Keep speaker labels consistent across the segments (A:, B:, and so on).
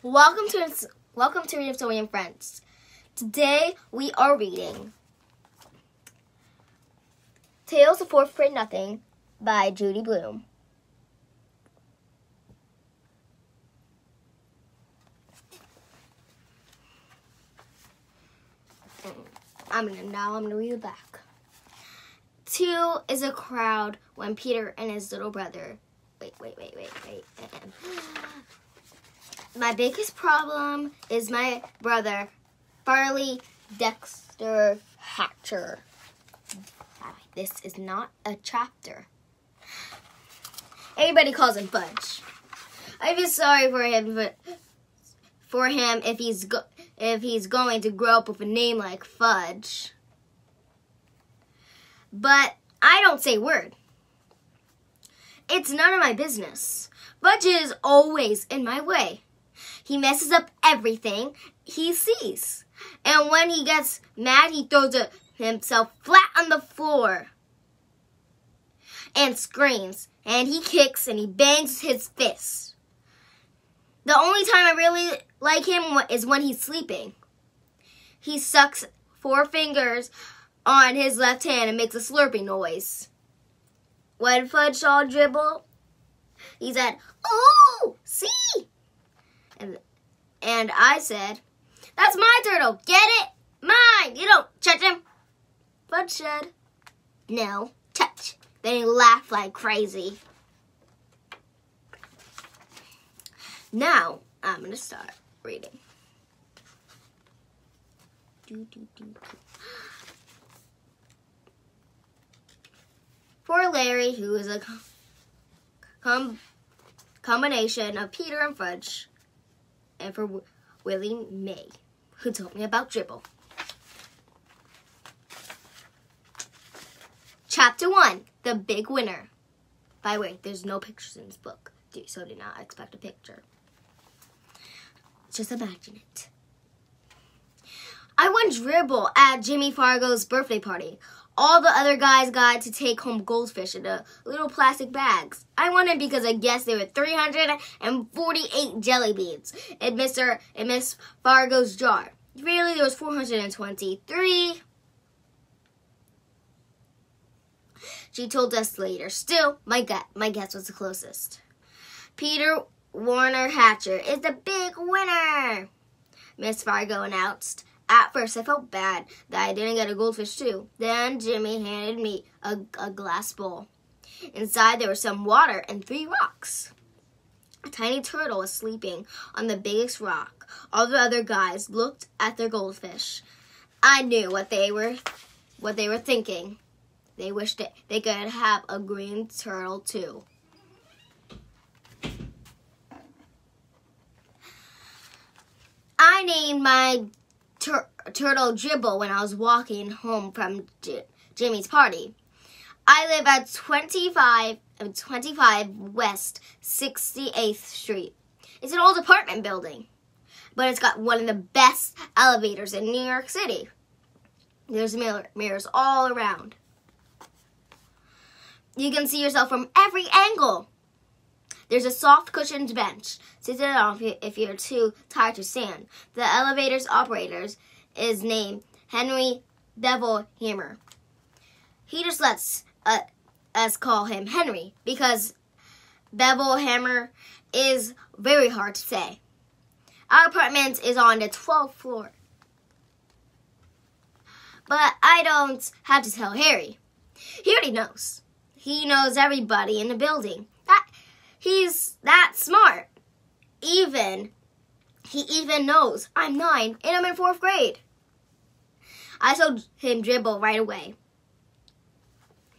A: Welcome to Reading Story and Friends. Today we are reading Tales of Fourth Grade Nothing by Judy Blume. I'm gonna read it back. 2 is a crowd when Peter and his little brother. Wait. My biggest problem is my brother, Farley Dexter Hatcher. This is not a chapter. Everybody calls him Fudge. I feel sorry for him if he's going to grow up with a name like Fudge. But I don't say a word. It's none of my business. Fudge is always in my way. He messes up everything he sees. And when he gets mad, he throws himself flat on the floor and screams. And he kicks and he bangs his fists. The only time I really like him is when he's sleeping. He sucks 4 fingers on his left hand and makes a slurping noise. When Fudge saw Dribble, he said, "Oh, see?" And I said, "That's my turtle. Get it? Mine. You don't touch him." Fudge said, "No, touch." Then he laughed like crazy. Now, I'm going to start reading. For Larry, who is a combination of Peter and Fudge, and for Willie May, who told me about Dribble. Chapter 1, The Big Winner. By the way, there's no pictures in this book, so do not expect a picture. Just imagine it. I won Dribble at Jimmy Fargo's birthday party. All the other guys got to take home goldfish in the little plastic bags. I won it because I guessed there were 348 jelly beans in Miss Fargo's jar. Really, there was 423. She told us later. Still, my guess was the closest. Peter Warner Hatcher is the big winner, Miss Fargo announced. At first, I felt bad that I didn't get a goldfish, too. Then Jimmy handed me a glass bowl. Inside, there was some water and 3 rocks. A tiny turtle was sleeping on the biggest rock. All the other guys looked at their goldfish. I knew what they were thinking. They wished they could have a green turtle, too. I named my turtle Dribble when I was walking home from Jimmy's party. I live at 25 West 68th Street. It's an old apartment building, but it's got one of the best elevators in New York City. There's mirrors all around. You can see yourself from every angle. There's a soft cushioned bench. Sit down if you're too tired to stand. The elevator's operator is named Henry Bevelhammer. He just lets us call him Henry because Bevelhammer is very hard to say. Our apartment is on the 12th floor. But I don't have to tell Harry. He already knows. He knows everybody in the building. He's that smart. He even knows I'm 9 and I'm in 4th grade. I told him Dribble right away.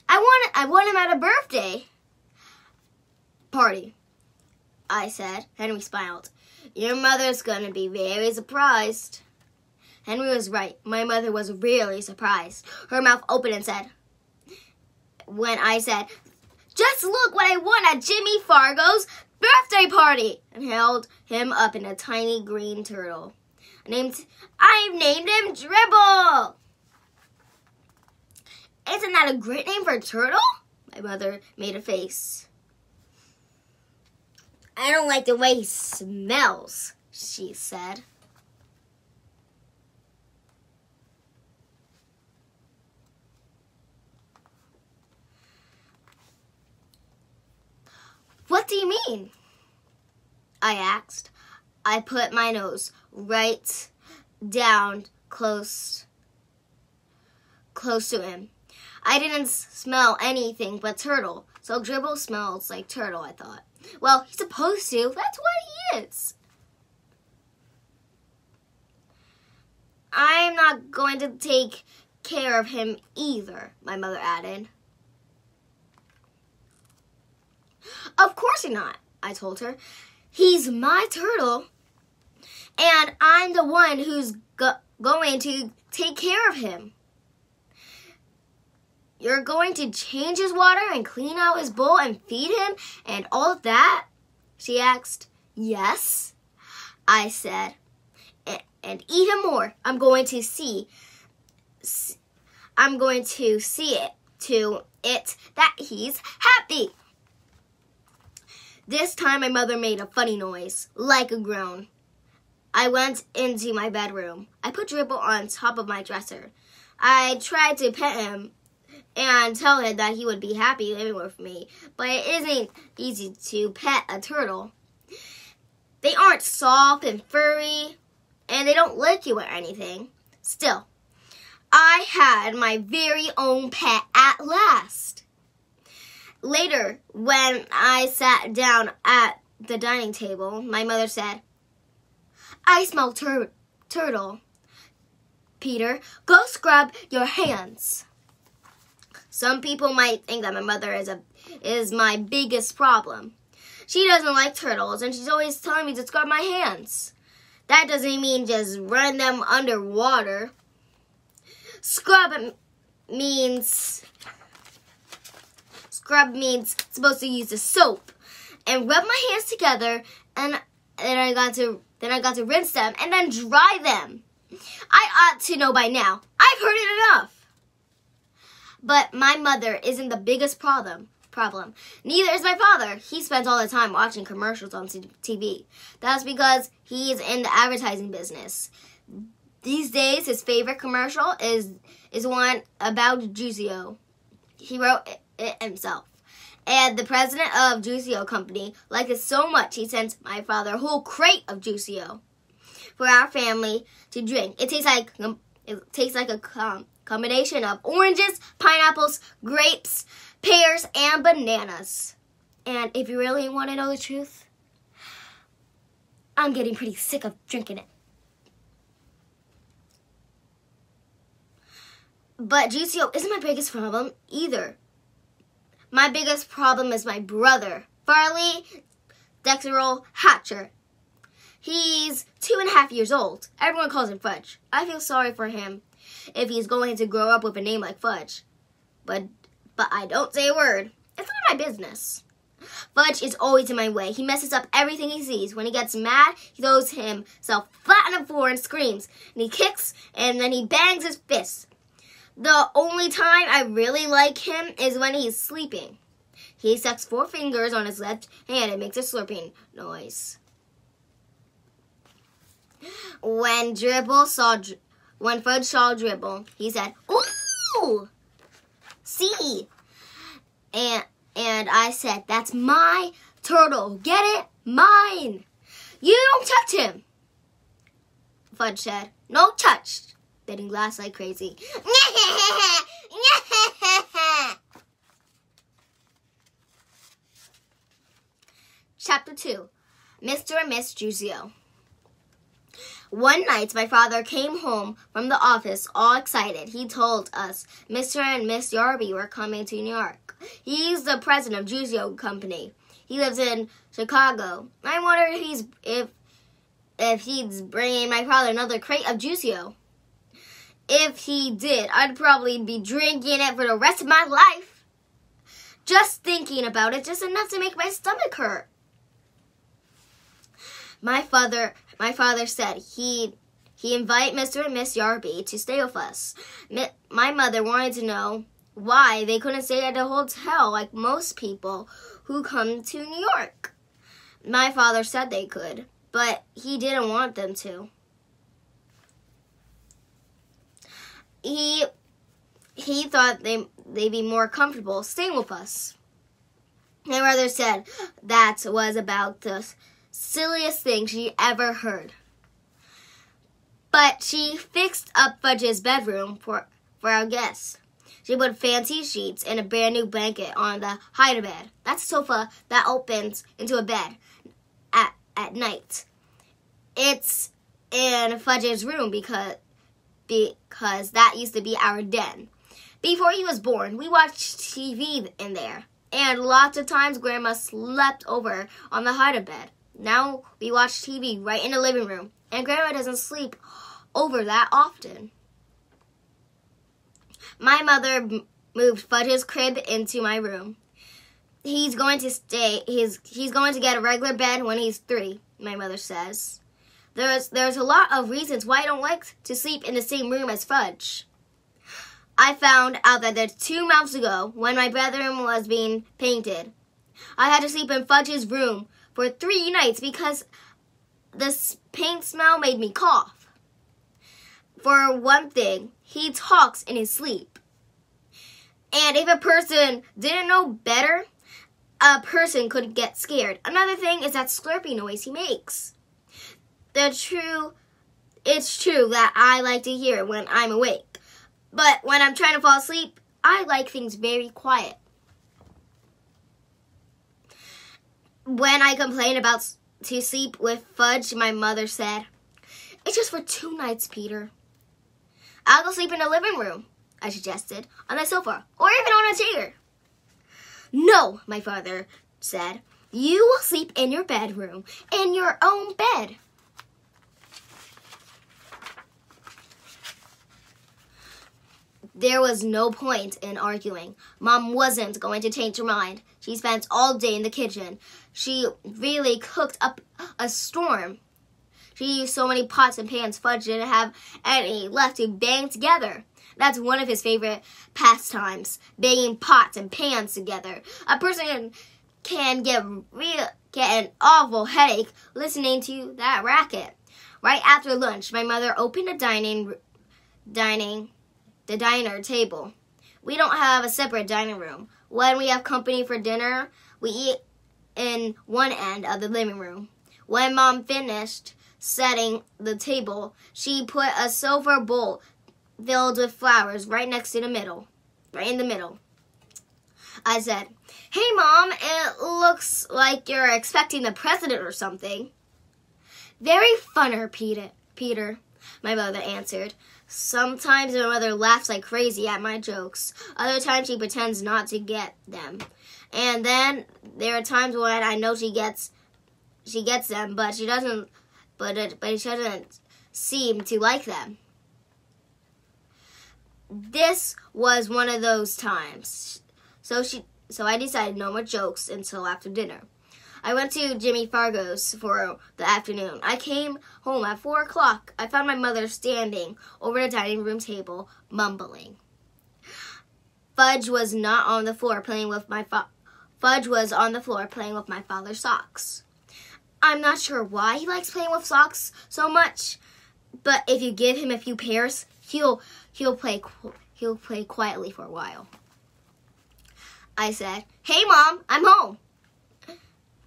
A: I want him at a birthday party, I said. Henry smiled. Your mother's gonna be very surprised. Henry was right. My mother was really surprised. Her mouth opened and said, when I said, "Just look what I won at Jimmy Fargo's birthday party," and held him up in a tiny green turtle. I've named him Dribble. Isn't that a great name for a turtle? My mother made a face. I don't like the way he smells, she said. What do you mean? I asked. I put my nose right down close to him. I didn't smell anything but turtle, so Dribble smells like turtle, I thought. Well, he's supposed to. That's what he is. I'm not going to take care of him either, my mother added. Of course not, I told her. He's my turtle, and I'm the one who's going to take care of him. You're going to change his water and clean out his bowl and feed him and all of that? She asked. Yes, I said. And eat him more. I'm going to see it to it that he's happy. This time my mother made a funny noise, like a groan. I went into my bedroom. I put Dribble on top of my dresser. I tried to pet him and tell him that he would be happy living with me, but it isn't easy to pet a turtle. They aren't soft and furry, and they don't lick you or anything. Still, I had my very own pet at last. Later, when I sat down at the dining table, my mother said, I smell turtle. Peter, go scrub your hands. Some people might think that my mother is my biggest problem. She doesn't like turtles, and she's always telling me to scrub my hands. That doesn't mean just run them underwater. Scrub means supposed to use the soap and rub my hands together, and then I got to rinse them and then dry them. I ought to know by now. I've heard it enough. But my mother isn't the biggest problem. Neither is my father. He spends all the time watching commercials on TV. That's because he's in the advertising business. These days, his favorite commercial is one about Juicio. He wrote it himself. And the president of Juicio Company liked it so much, he sent my father a whole crate of Juicio for our family to drink. It tastes like a combination of oranges, pineapples, grapes, pears, and bananas. And if you really want to know the truth, I'm getting pretty sick of drinking it. But Juicio isn't my biggest problem either. My biggest problem is my brother, Farley Dexterol Hatcher. He's 2.5 years old. Everyone calls him Fudge. I feel sorry for him if he's going to grow up with a name like Fudge. But I don't say a word. It's not my business. Fudge is always in my way. He messes up everything he sees. When he gets mad, he throws himself flat on the floor and screams. And he kicks, and then he bangs his fists. The only time I really like him is when he's sleeping. He sucks 4 fingers on his left hand and makes a slurping noise. When Fudge saw Dribble, he said, "Ooh! See?" And I said, "That's my turtle. Get it? Mine. You don't touch him." Fudge said, "No touch." Then he laughs like crazy. Chapter 2. Mr. and Miss Juicio. One night, my father came home from the office all excited. He told us Mr. and Miss Yarby were coming to New York. He's the president of Juicio Company. He lives in Chicago. I wondered if he's bringing my father another crate of Juicio. If he did, I'd probably be drinking it for the rest of my life. Just thinking about it, just enough to make my stomach hurt. My father said he invited Mr. and Miss Yarby to stay with us. My mother wanted to know why they couldn't stay at a hotel like most people who come to New York. My father said they could, but he didn't want them to. He thought they'd be more comfortable staying with us. My mother said that was about the silliest thing she ever heard. But she fixed up Fudge's bedroom for our guests. She put fancy sheets and a brand new blanket on the hide-a-bed. That's a sofa that opens into a bed at night. It's in Fudge's room because that used to be our den. Before he was born, we watched TV in there. And lots of times Grandma slept over on the hide-a-bed. Now we watch TV right in the living room. And Grandma doesn't sleep over that often. My mother moved Fudge's crib into my room. He's going to get a regular bed when he's 3, my mother says. There's a lot of reasons why I don't like to sleep in the same room as Fudge. I found out that 2 months ago, when my bedroom was being painted, I had to sleep in Fudge's room for 3 nights because the paint smell made me cough. For one thing, he talks in his sleep. And if a person didn't know better, a person could get scared. Another thing is that slurpy noise he makes. It's true that I like to hear it when I'm awake. But when I'm trying to fall asleep, I like things very quiet. When I complained about to sleep with Fudge, my mother said, "It's just for 2 nights, Peter." "I'll go sleep in the living room," I suggested, "on the sofa, or even on a chair." "No," my father said, "you will sleep in your bedroom, in your own bed." There was no point in arguing. Mom wasn't going to change her mind. She spent all day in the kitchen. She really cooked up a storm. She used so many pots and pans, Fudge didn't have any left to bang together. That's one of his favorite pastimes, banging pots and pans together. A person can get an awful headache listening to that racket. Right after lunch, my mother opened the diner table. We don't have a separate dining room. When we have company for dinner, we eat in one end of the living room. When Mom finished setting the table, she put a silver bowl filled with flowers right in the middle. I said, "Hey Mom, it looks like you're expecting the president or something." "Very funner, Peter, my mother answered. Sometimes my mother laughs like crazy at my jokes. Other times she pretends not to get them. And then there are times when I know she gets them, but she doesn't seem to like them. This was one of those times. So I decided no more jokes until after dinner. I went to Jimmy Fargo's for the afternoon. I came home at 4 o'clock. I found my mother standing over the dining room table, mumbling. Fudge was on the floor playing with my father's socks. I'm not sure why he likes playing with socks so much, but if you give him a few pairs, he'll play quietly for a while. I said, "Hey Mom, I'm home."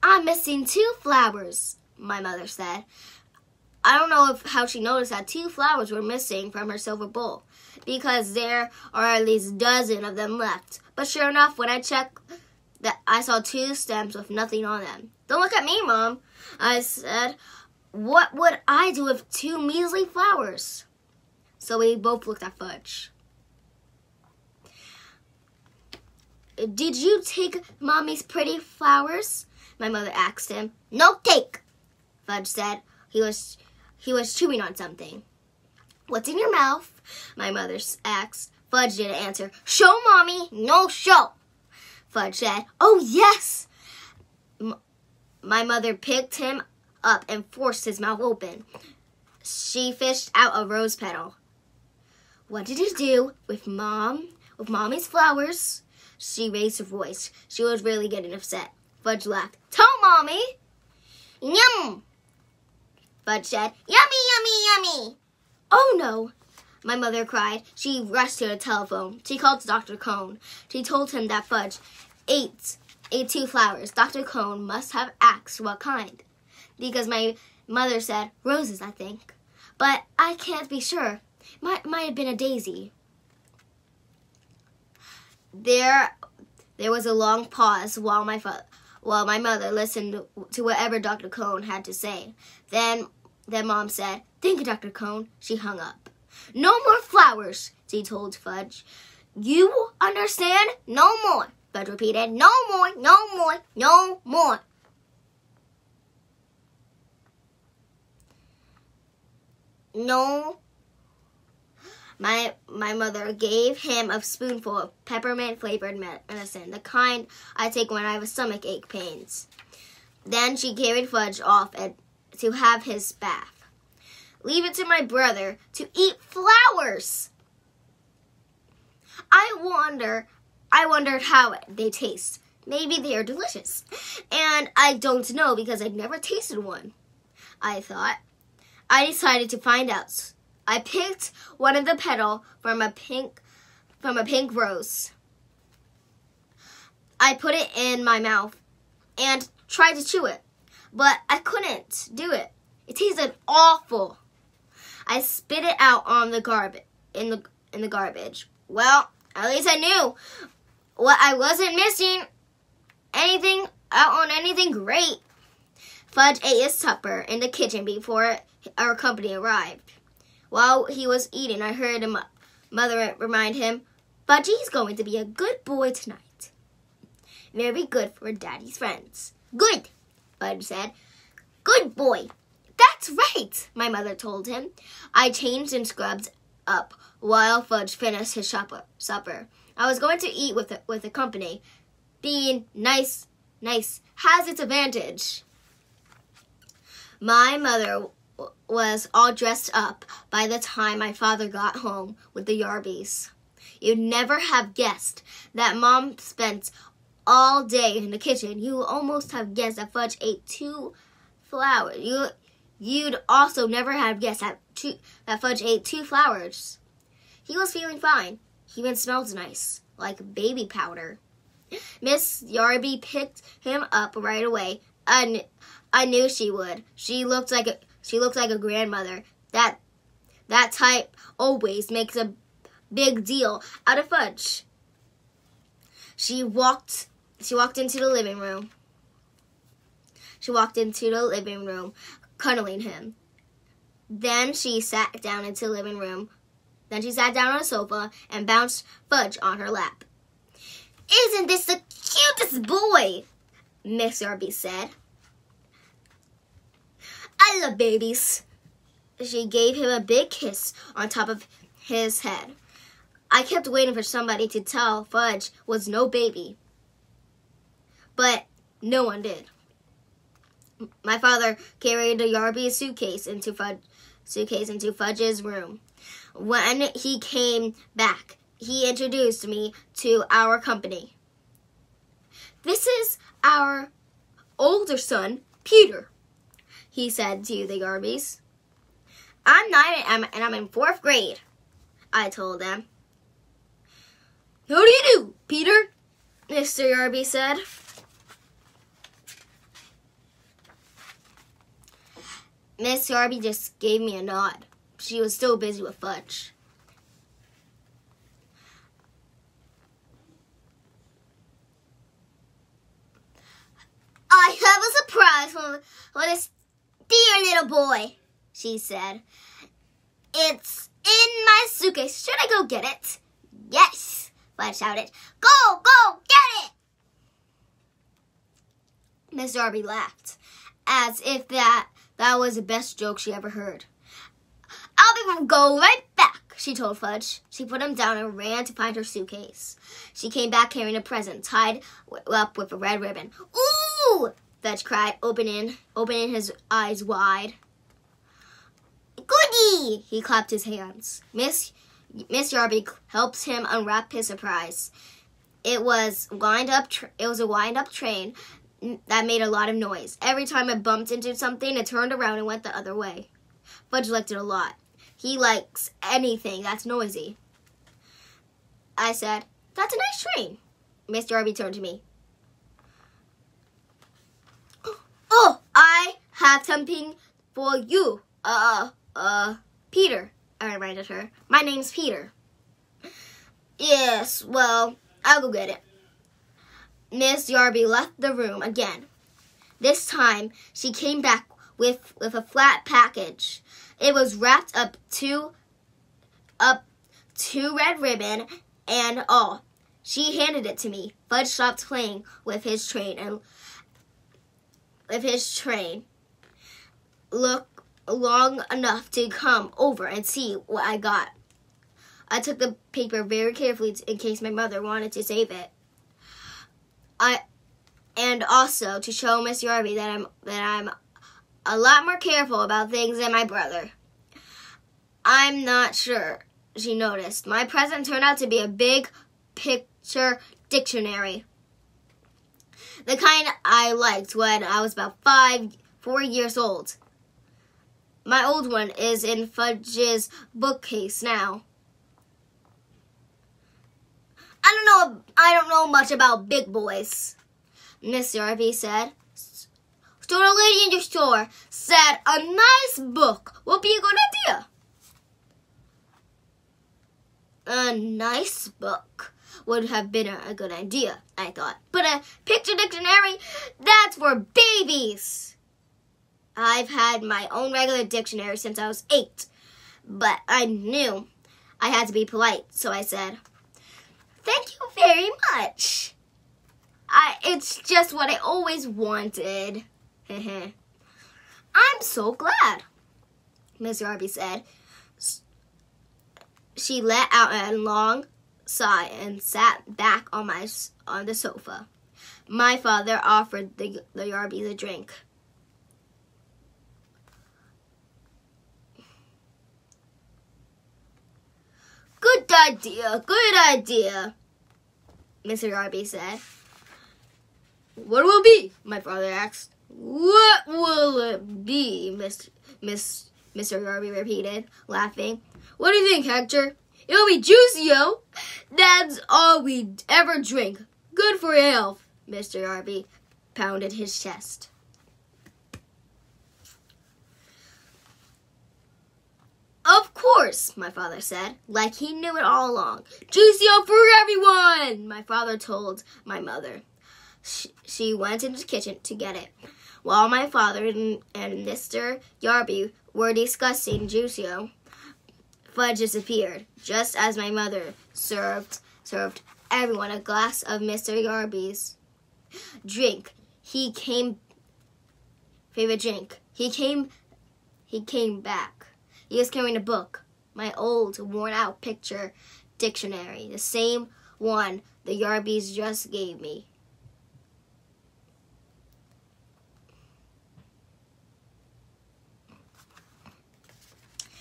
A: "I'm missing 2 flowers, my mother said. I don't know how she noticed that 2 flowers were missing from her silver bowl, because there are at least a dozen of them left. But sure enough, when I checked, I saw 2 stems with nothing on them. "Don't look at me, Mom," I said. "What would I do with 2 measly flowers?" So we both looked at Fudge. "Did you take Mommy's pretty flowers?" my mother asked him. "No take," Fudge said. He was chewing on something. "What's in your mouth?" my mother asked. Fudge didn't answer. "Show, Mommy." "No show," Fudge said. "Oh, yes." My mother picked him up and forced his mouth open. She fished out a rose petal. "What did you do with Mommy's flowers?" She raised her voice. She was really getting upset. Fudge laughed. "Tell Mommy." "Yum." Fudge said. Yummy, yummy, yummy. Oh no, my mother cried. She rushed to the telephone. She called Dr. Cone. She told him that Fudge ate 2 flowers. Dr. Cone must have asked what kind, because my mother said roses, I think. But I can't be sure. Might have been a daisy. There was a long pause while my mother listened to whatever Dr. Cone had to say. Then Mom said, "Thank you, Dr. Cone." She hung up. "No more flowers," she told Fudge. "You understand? No more," Fudge repeated. "No more, no more, no more." No. My mother gave him a spoonful of peppermint-flavored medicine, the kind I take when I have stomach ache pains. Then she carried Fudge off to have his bath. "Leave it to my brother to eat flowers." I wondered how they taste. Maybe they are delicious. And I don't know because I'd never tasted one, I thought. I decided to find out. I picked one of the petals from a pink rose. I put it in my mouth and tried to chew it, but I couldn't do it. It tasted awful. I spit it out on the garbage. Well, at least I knew what I wasn't missing out on anything great. Fudge ate his supper in the kitchen before our company arrived. While he was eating, I heard Mother remind him, "Fudgy's going to be a good boy tonight. Very good for Daddy's friends." "Good," Fudge said. "Good boy." "That's right," my mother told him. I changed and scrubbed up while Fudge finished his supper. I was going to eat with the company. Being nice has its advantage. My mother was all dressed up by the time my father got home with the Yarbies. You'd never have guessed that Mom spent all day in the kitchen. You almost have guessed that Fudge ate 2 flowers. You'd also never have guessed that Fudge ate 2 flowers. He was feeling fine. He even smelled nice, like baby powder. Miss Yarby picked him up right away. I knew she would. She looked like a grandmother. That type always makes a big deal out of Fudge. She walked into the living room. Cuddling him. Then she sat down on a sofa and bounced Fudge on her lap. "Isn't this the cutest boy?" Miss Yarby said. "I love babies." She gave him a big kiss on top of his head. I kept waiting for somebody to tell Fudge was no baby, but no one did. My father carried the Yarby suitcase into Fudge's room. When he came back, he introduced me to our company. "This is our older son, Peter," he said to the Yarbies. "I'm 9 and I'm in 4th grade," I told them. "How do you do, Peter?" Mr. Yarby said. Miss Yarby just gave me a nod. She was still busy with Fudge. "I have a surprise for this dear little boy," she said. "It's in my suitcase. Should I go get it?" "Yes," Fudge shouted. Go get it!" Miss Yarby laughed, as if that was the best joke she ever heard. "I'll go right back," she told Fudge. She put him down and ran to find her suitcase. She came back carrying a present tied up with a red ribbon. "Ooh!" Fudge cried, opening his eyes wide. "Goody!" He clapped his hands. Miss Yarby helped him unwrap his surprise. It was a wind-up train that made a lot of noise. Every time it bumped into something, it turned around and went the other way. Fudge liked it a lot. He likes anything that's noisy. I said, "That's a nice train." Mr. Darby turned to me. "Oh, I have something for you. Peter," I reminded her. "My name's Peter." "Yes, well, I'll go get it." Miss Darby left the room again. This time, she came back with a flat package. It was wrapped up two red ribbon and all. She handed it to me. Fudge stopped playing with his train looked long enough to come over and see what I got. I took the paper very carefully in case my mother wanted to save it. And also to show Miss Darby that I'm a lot more careful about things than my brother. I'm not sure she noticed. My present turned out to be a big picture dictionary. The kind I liked when I was about 4 years old. My old one is in Fudge's bookcase now. I don't know much about big boys," Miss Darby said. "So the lady in your store said a nice book would be a good idea." A nice book would have been a good idea, I thought. But a picture dictionary, that's for babies. I've had my own regular dictionary since I was 8, but I knew I had to be polite, so I said, "Thank you very much. It's just what I always wanted." "I'm so glad," Miss Darby said. She let out a long sigh and sat back on the sofa. My father offered the Yarbys a drink. Good idea, Mr. Darby said. "What will it be?" my father asked. "What will it be?" Mr. Darby repeated, laughing. "What do you think, Hector?" "It'll be juicy-o. That's all we ever drink. Good for your health." Mr. Darby pounded his chest. "Of course," my father said, like he knew it all along. "Juicy-o for everyone," my father told my mother. She went into the kitchen to get it. While my father and Mr. Darby were discussing Juicy-o, Fudge disappeared, just as my mother served everyone a glass of Mr. Darby's drink. Favorite drink. He came back. He was carrying a book, my old, worn-out picture dictionary, the same one the Yarbys just gave me.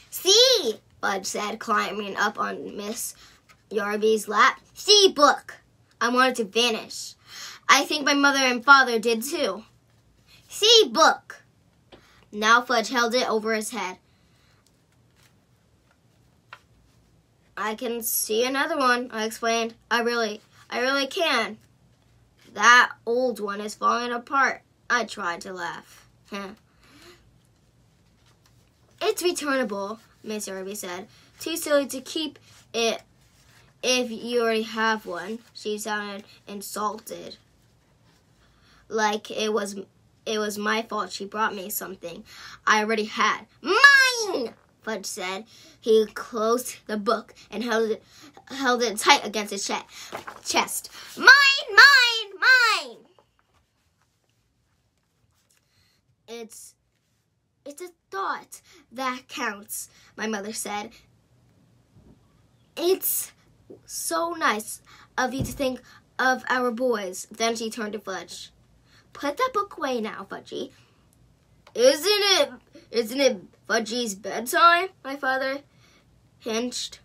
A: "See," Fudge said, climbing up on Miss Darby's lap. "See, book." I wanted to vanish. I think my mother and father did too. "See, book." Now Fudge held it over his head. "I can see another one," I explained. I really can. That old one is falling apart." I tried to laugh. "It's returnable," Miss Darby said. "Too silly to keep it if you already have one." She sounded insulted, like it was my fault she brought me something I already had. "Mine!" Fudge said. He closed the book and held it tight against his chest. "Mine, mine, mine!" It's a thought that counts," my mother said. "It's so nice of you to think of our boys." Then she turned to Fudge. "Put that book away now, Fudgy." Isn't it Fudgy's bedtime?" my father hinged.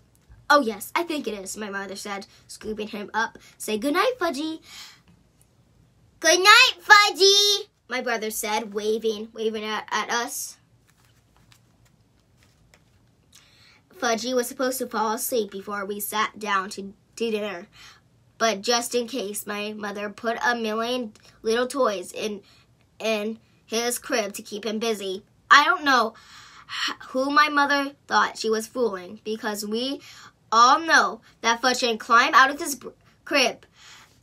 A: "Oh, yes, I think it is," my mother said, scooping him up. "Say goodnight, Fudgy." Good night, Fudgy, my brother said, waving at us. Fudgy was supposed to fall asleep before we sat down to dinner, but just in case, my mother put a million little toys in his crib to keep him busy. I don't know who my mother thought she was fooling, because we all know that Fudge can climb out of his crib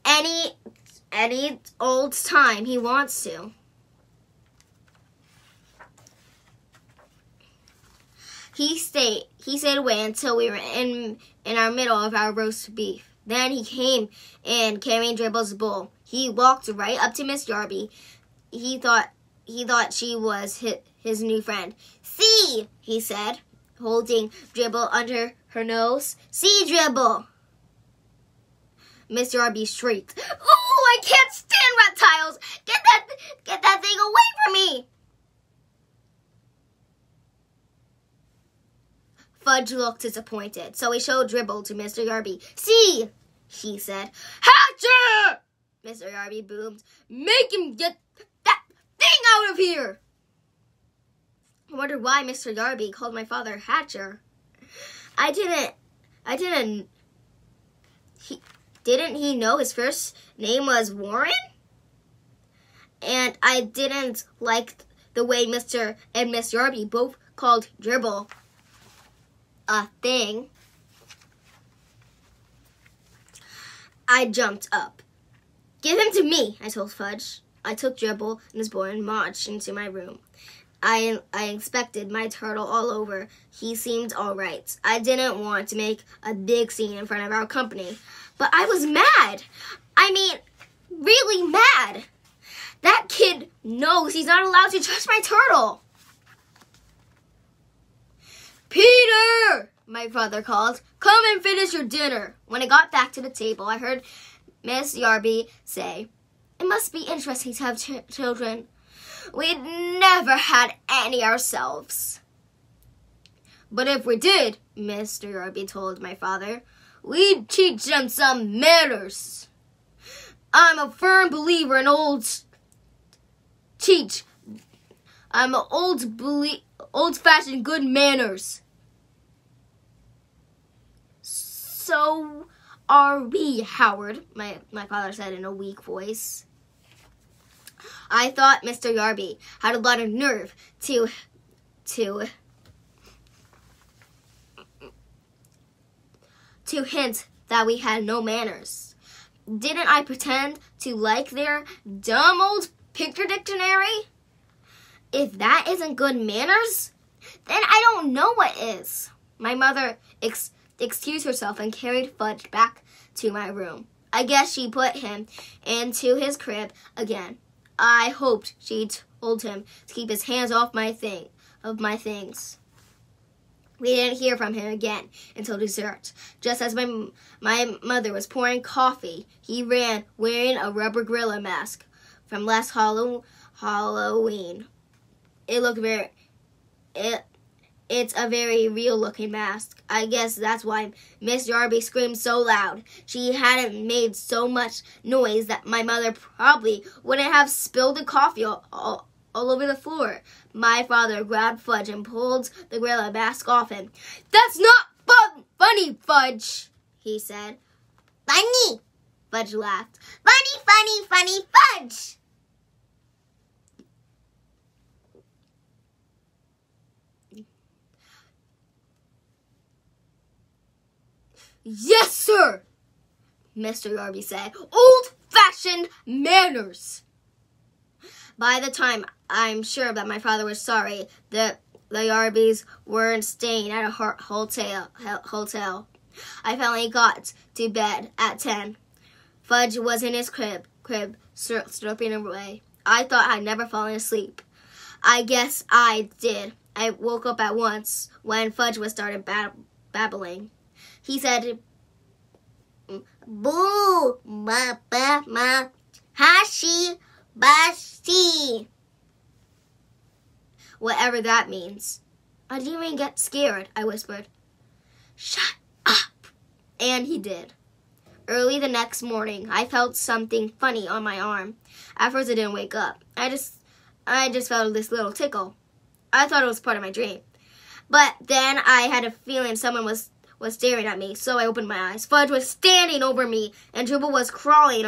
A: any old time he wants to. He stayed away until we were in our middle of our roast beef. Then he came in carrying Dribble's bowl. He walked right up to Miss Darby. He thought she was his new friend. "See," he said, holding Dribble under her nose. "See, Dribble." Miss Darby shrieked, "Oh, I can't stand reptiles! Get that thing away from me!" Fudge looked disappointed, so he showed Dribble to Mr. Darby. "See," she said. "Hatcher!" Mr. Darby boomed. "Make him get that thing out of here!" I wondered why Mr. Darby called my father Hatcher. Didn't he know his first name was Warren? And I didn't like the way Mr. and Miss Darby both called Dribble a thing. I jumped up. "Give him to me," I told Fudge. I took Dribble and his boy and marched into my room. I inspected my turtle all over. He seemed all right. I didn't want to make a big scene in front of our company, but I was mad. I mean, really mad. That kid knows he's not allowed to touch my turtle. "Peter!" my father called. "Come and finish your dinner." When I got back to the table, I heard Miss Darby say, "It must be interesting to have children. We'd never had any ourselves." "But if we did," Mr. Darby told my father, "we'd teach them some manners. I'm a firm believer in old-fashioned good manners." "So are we, Howard," my father said in a weak voice. I thought Mr. Darby had a lot of nerve to hint that we had no manners. Didn't I pretend to like their dumb old picture dictionary? If that isn't good manners, then I don't know what is. My mother excused herself and carried Fudge back to my room. I guess she put him into his crib again. I hoped she told him to keep his hands off my things. We didn't hear from him again until dessert. Just as my mother was pouring coffee, he ran wearing a rubber gorilla mask from last Halloween. It's a very real-looking mask. I guess that's why Miss Darby screamed so loud. She hadn't made so much noise that my mother probably wouldn't have spilled the coffee all over the floor. My father grabbed Fudge and pulled the gorilla mask off him. "That's not funny, Fudge," he said. "Funny," Fudge laughed. "Funny, funny, funny, Fudge." "Yes, sir," Mr. Darby said. "Old-fashioned manners." By the time I'm sure that my father was sorry, the Darbys weren't staying at a hotel. I finally got to bed at 10. Fudge was in his crib slurping away. I thought I'd never fallen asleep. I guess I did. I woke up at once when Fudge was started babbling. He said, "Boo, ma, ba, ma, hashi, bashi." Whatever that means. I didn't even get scared, I whispered. "Shut up." And he did. Early the next morning, I felt something funny on my arm. At first, I didn't wake up. I just felt this little tickle. I thought it was part of my dream. But then I had a feeling someone was staring at me, so I opened my eyes. Fudge was standing over me, and Dribble was crawling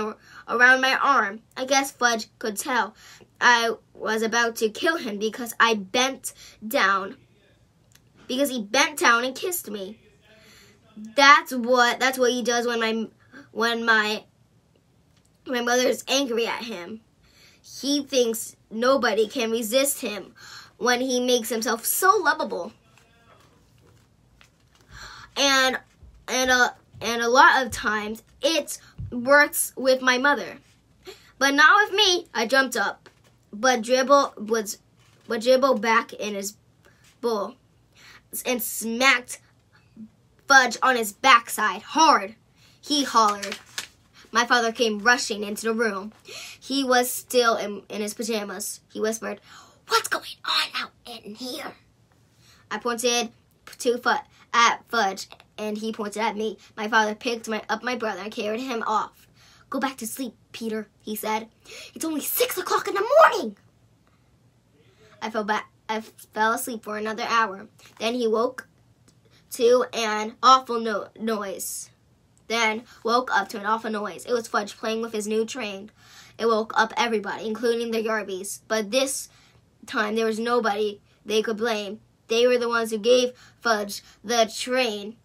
A: around my arm. I guess Fudge could tell I was about to kill him because he bent down and kissed me. That's what he does when my mother's angry at him. He thinks nobody can resist him when he makes himself so lovable. And a lot of times it works with my mother, but not with me. I jumped up, but Dribble back in his bowl and smacked Fudge on his backside hard. He hollered. My father came rushing into the room. He was still in his pajamas. He whispered, "What's going on out in here?" I pointed at Fudge, and he pointed at me. My father picked up my brother and carried him off. "Go back to sleep, Peter," he said. "It's only 6 o'clock in the morning." I fell asleep for another hour. Then he woke up to an awful noise. It was Fudge playing with his new train. It woke up everybody, including the Yarbies. But this time there was nobody they could blame. They were the ones who gave Fudge the train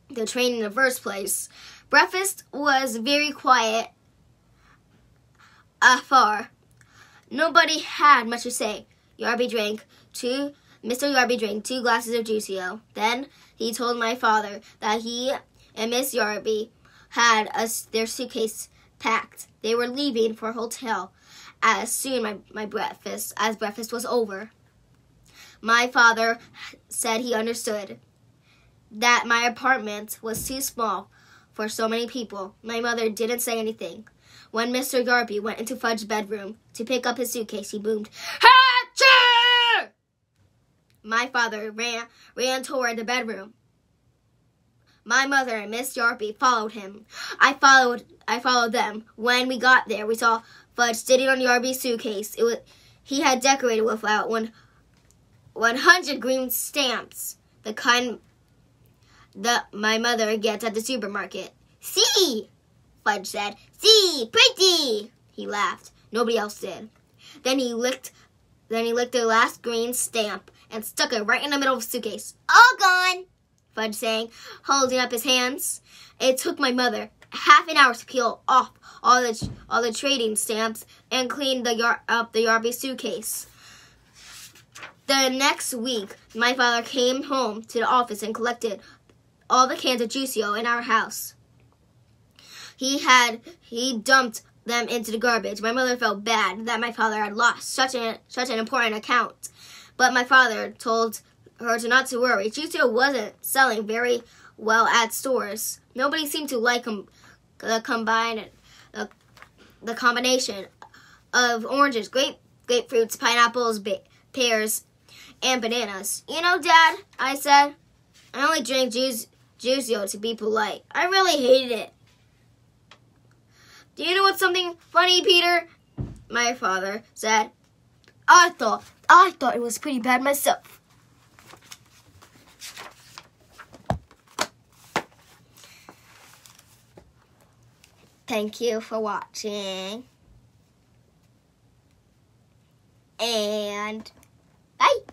A: in the first place. Breakfast was very quiet afar. Nobody had much to say. Mr. Yarby drank 2 glasses of Juicio. Then he told my father that he and Miss Yarby had their suitcase packed. They were leaving for a hotel as soon as breakfast was over. My father said he understood that my apartment was too small for so many people. My mother didn't say anything. When Mr. Yarby went into Fudge's bedroom to pick up his suitcase, he boomed, "Hatcher!" My father ran toward the bedroom. My mother and Miss Yarby followed him. I followed them. When we got there, we saw Fudge sitting on Yarby's suitcase. He had decorated with about 100 green stamps, the kind that my mother gets at the supermarket. "See," Fudge said. "See, pretty." He laughed. Nobody else did. Then he licked the last green stamp and stuck it right in the middle of the suitcase. "All gone," Fudge sang, holding up his hands. It took my mother half an hour to peel off all the trading stamps and clean up the Yarby suitcase. The next week, my father came home to the office and collected all the cans of Juicio in our house. He dumped them into the garbage. My mother felt bad that my father had lost such an important account, but my father told her not to worry. Juicio wasn't selling very well at stores. Nobody seemed to like the combination of oranges, grapefruits, pineapples, pears, and bananas. "You know, Dad," I said, "I only drank Juicio to be polite. I really hated it." "Do you know what's something funny, Peter?" My father said. I thought it was pretty bad myself." Thank you for watching. And bye.